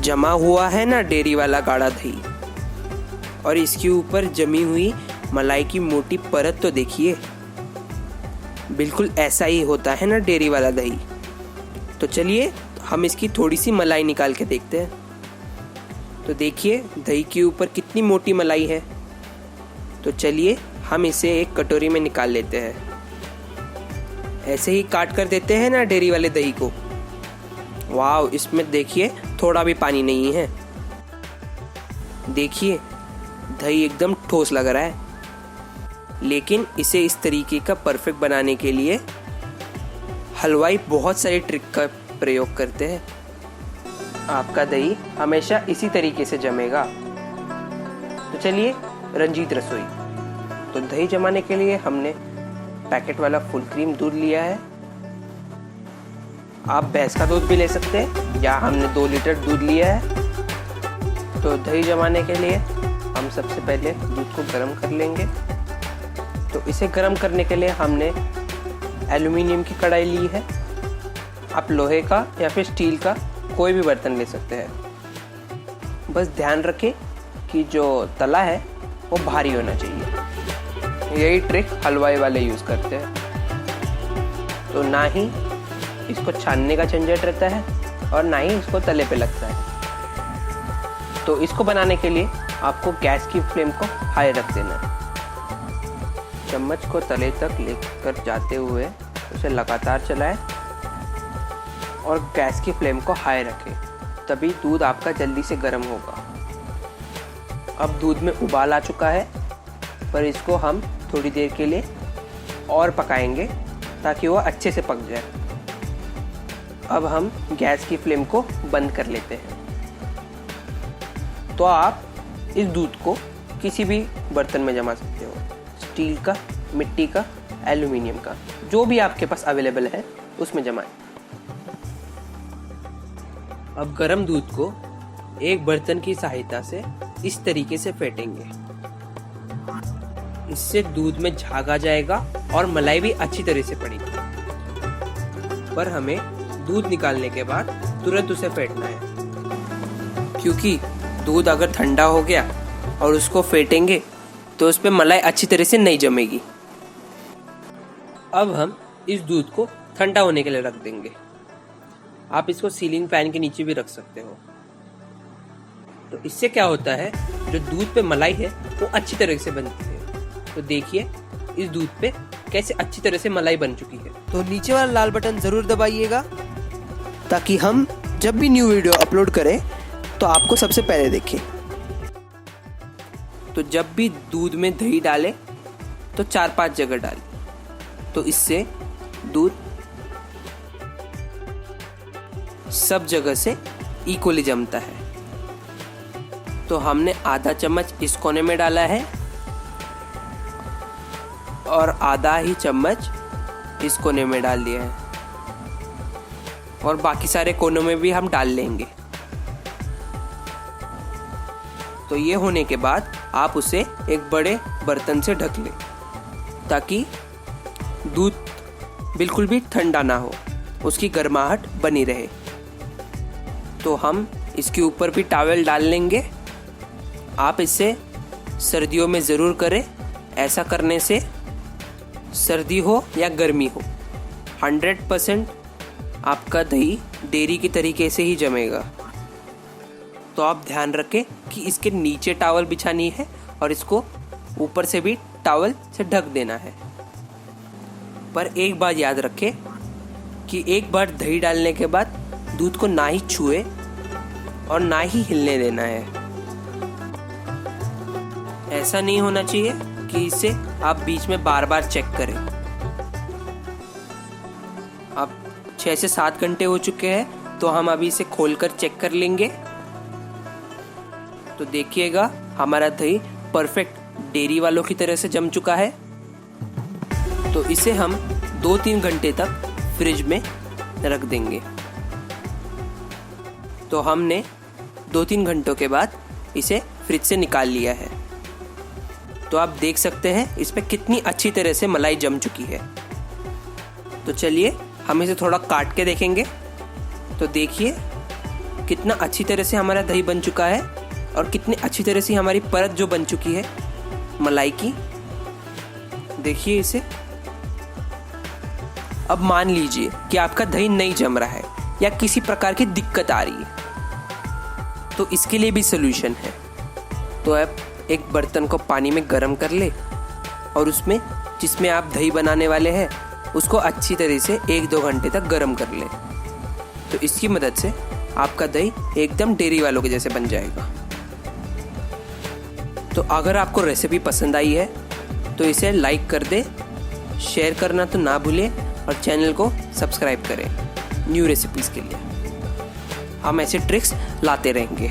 जमा हुआ है ना डेयरी वाला गाढ़ा दही, और इसके ऊपर जमी हुई मलाई की मोटी परत तो देखिए, बिल्कुल ऐसा ही होता है ना डेयरी वाला दही। तो चलिए हम इसकी थोड़ी सी मलाई निकाल के देखते हैं। तो देखिए दही के ऊपर कितनी मोटी मलाई है। तो चलिए हम इसे एक कटोरी में निकाल लेते हैं। ऐसे ही काट कर देते हैं ना डेयरी वाले दही को। वाह, इसमें देखिए थोड़ा भी पानी नहीं है। देखिए दही एकदम ठोस लग रहा है। लेकिन इसे इस तरीके का परफेक्ट बनाने के लिए हलवाई बहुत सारी ट्रिक का प्रयोग करते हैं। आपका दही हमेशा इसी तरीके से जमेगा। तो चलिए रंजीत रसोई। तो दही जमाने के लिए हमने पैकेट वाला फुल क्रीम दूध लिया है। आप भैंस का दूध भी ले सकते हैं, या हमने 2 लीटर दूध लिया है। तो दही जमाने के लिए हम सबसे पहले दूध को गर्म कर लेंगे। तो इसे गर्म करने के लिए हमने एल्युमिनियम की कढ़ाई ली है। आप लोहे का या फिर स्टील का कोई भी बर्तन ले सकते हैं। बस ध्यान रखें कि जो तला है वो भारी होना चाहिए। यही ट्रिक हलवाई वाले यूज़ करते हैं। तो ना ही इसको छानने का झंझट रहता है और ना ही इसको तले पे लगता है। तो इसको बनाने के लिए आपको गैस की फ्लेम को हाई रख देना है। चम्मच को तले तक लेकर जाते हुए उसे लगातार चलाएं और गैस की फ्लेम को हाई रखें, तभी दूध आपका जल्दी से गर्म होगा। अब दूध में उबाल आ चुका है, पर इसको हम थोड़ी देर के लिए और पकाएंगे ताकि वह अच्छे से पक जाए। अब हम गैस की फ्लेम को बंद कर लेते हैं। तो आप इस दूध को किसी भी बर्तन में जमा सकते हो, स्टील का, मिट्टी का, एल्युमिनियम का, जो भी आपके पास अवेलेबल है उसमें जमाएं। अब गर्म दूध को एक बर्तन की सहायता से इस तरीके से फेंटेंगे। इससे दूध में झाग आ जाएगा और मलाई भी अच्छी तरह से पड़ेगी। पर हमें दूध निकालने के बाद तुरंत उसे फेंटना है, क्योंकि दूध अगर ठंडा हो गया और उसको फेंटेंगे तो उस पे मलाई अच्छी तरह से नहीं जमेगी। अब हम इस दूध को ठंडा होने के लिए रख देंगे। आप इसको सीलिंग फैन के नीचे भी रख सकते हो। तो इससे क्या होता है, जो दूध पे मलाई है वो अच्छी तरह से बनती है। तो देखिए इस दूध पे कैसे अच्छी तरह से मलाई बन चुकी है। तो नीचे वाला लाल बटन जरूर दबाइएगा ताकि हम जब भी न्यू वीडियो अपलोड करें तो आपको सबसे पहले देखें। तो जब भी दूध में दही डालें तो 4-5 जगह डालें, तो इससे दूध सब जगह से इक्वली जमता है। तो हमने आधा चम्मच इस कोने में डाला है और आधा ही चम्मच इस कोने में डाल दिया है, और बाकी सारे कोनों में भी हम डाल लेंगे। तो ये होने के बाद आप उसे एक बड़े बर्तन से ढक लें ताकि दूध बिल्कुल भी ठंडा ना हो, उसकी गर्माहट बनी रहे। तो हम इसके ऊपर भी टॉवेल डाल लेंगे। आप इसे सर्दियों में ज़रूर करें। ऐसा करने से सर्दी हो या गर्मी हो, 100% आपका दही डेयरी की तरीके से ही जमेगा। तो आप ध्यान रखें कि इसके नीचे टॉवल बिछानी है और इसको ऊपर से भी टॉवल से ढक देना है। पर एक बात याद रखें कि एक बार दही डालने के बाद दूध को ना ही छुए और ना ही हिलने देना है। ऐसा नहीं होना चाहिए कि इसे आप बीच में बार बार चेक करें। अब 6 से 7 घंटे हो चुके हैं, तो हम अभी इसे खोलकर चेक कर लेंगे। तो देखिएगा हमारा दही परफेक्ट डेयरी वालों की तरह से जम चुका है। तो इसे हम 2-3 घंटे तक फ्रिज में रख देंगे। तो हमने 2-3 घंटों के बाद इसे फ्रिज से निकाल लिया है। तो आप देख सकते हैं इसमें कितनी अच्छी तरह से मलाई जम चुकी है। तो चलिए हम इसे थोड़ा काट के देखेंगे। तो देखिए कितना अच्छी तरह से हमारा दही बन चुका है और कितनी अच्छी तरह से हमारी परत जो बन चुकी है मलाई की। देखिए इसे। अब मान लीजिए कि आपका दही नहीं जम रहा है या किसी प्रकार की दिक्कत आ रही है, तो इसके लिए भी सोल्यूशन है। तो आप एक बर्तन को पानी में गर्म कर ले और उसमें जिसमें आप दही बनाने वाले हैं उसको अच्छी तरह से 1-2 घंटे तक गर्म कर ले। तो इसकी मदद से आपका दही एकदम डेयरी वालों के जैसे बन जाएगा। तो अगर आपको रेसिपी पसंद आई है तो इसे लाइक कर दे, शेयर करना तो ना भूलें और चैनल को सब्सक्राइब करें न्यू रेसिपीज़ के लिए। हम ऐसे ट्रिक्स लाते रहेंगे।